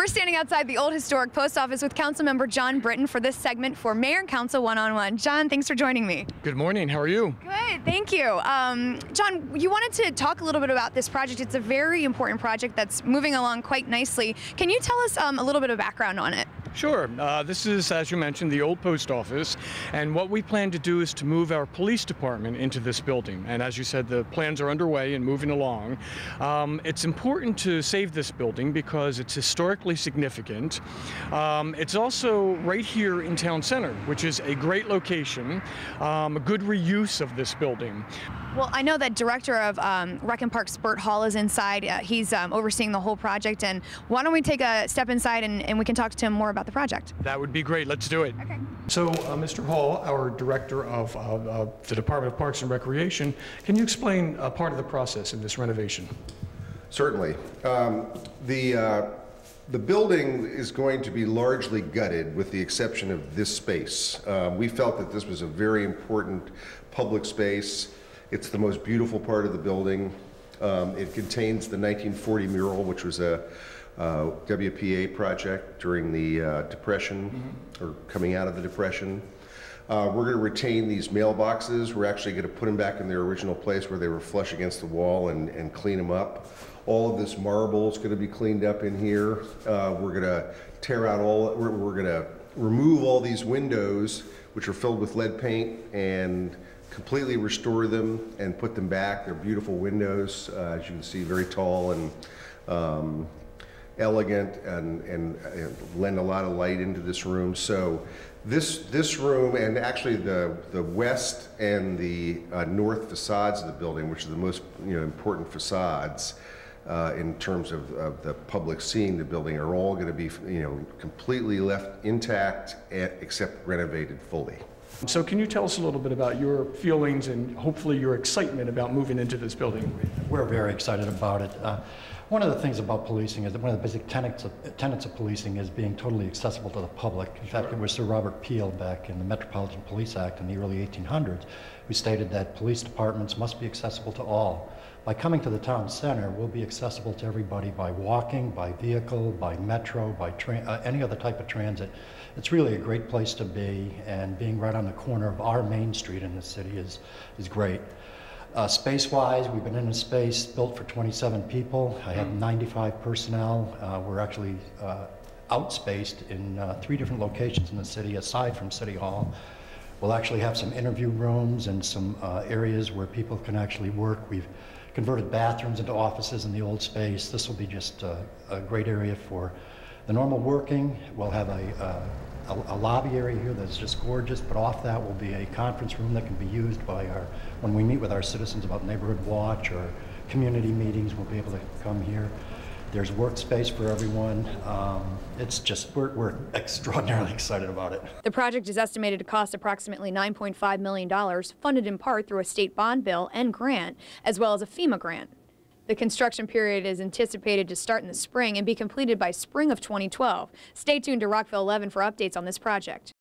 standing outside the old historic post office with Councilmember John Britton for this segment for Mayor and Council One-on-One. John, thanks for joining me. Good morning. How are you? Good, thank you. John, you wanted to talk a little bit about this project. It's a very important project that's moving along quite nicely. Can you tell us a little bit of background on it? Sure. This is, as you mentioned, the old post office, and what we plan to do is to move our police department into this building. And as you said, the plans are underway and moving along. It's important to save this building because it's historically significant. It's also right here in Town Center, which is a great location, a good reuse of this building. Well, I know that Director of Rec and Parks, Bert Hall, is inside. He's overseeing the whole project, and why don't we take a step inside and we can talk to him more about the project. That would be great. Let's do it. Okay. So, Mr. Hall, our Director of the Department of Parks and Recreation, can you explain part of the process in this renovation? Certainly. The building is going to be largely gutted with the exception of this space. We felt that this was a very important public space. It's the most beautiful part of the building. It contains the 1940 mural, which was a WPA project during the Depression, or coming out of the Depression. We're going to retain these mailboxes. We're actually going to put them back in their original place where they were flush against the wall and clean them up. All of this marble is going to be cleaned up in here. We're going to tear out we're going to remove all these windows, which are filled with lead paint, and completely restore them and put them back. They're beautiful windows, as you can see, very tall and elegant, and lend a lot of light into this room. So this room, and actually the west and the north facades of the building, which are the most important facades in terms of the public seeing the building, are all going to be completely left intact except renovated fully. So can you tell us a little bit about your feelings and hopefully your excitement about moving into this building? We're very excited about it. One of the things about policing is that one of the basic tenets of policing is being totally accessible to the public. In fact, it was Sir Robert Peel back in the Metropolitan Police Act in the early 1800s who stated that police departments must be accessible to all. By coming to the town center, we'll be accessible to everybody by walking, by vehicle, by metro, by train, any other type of transit. It's really a great place to be, and being right on the corner of our main street in the city is great. Space-wise, we've been in a space built for 27 people. I have 95 personnel. We're actually outspaced in 3 different locations in the city, aside from City Hall. We'll actually have some interview rooms and some areas where people can actually work. We've converted bathrooms into offices in the old space. This will be just a great area for the normal working. We'll have a lobby area here that's just gorgeous, but off that will be a conference room that can be used by when we meet with our citizens about neighborhood watch or community meetings, we'll be able to come here. There's workspace for everyone. It's just, we're extraordinarily excited about it. The project is estimated to cost approximately $9.5 million, funded in part through a state bond bill and grant, as well as a FEMA grant. The construction period is anticipated to start in the spring and be completed by spring of 2012. Stay tuned to Rockville 11 for updates on this project.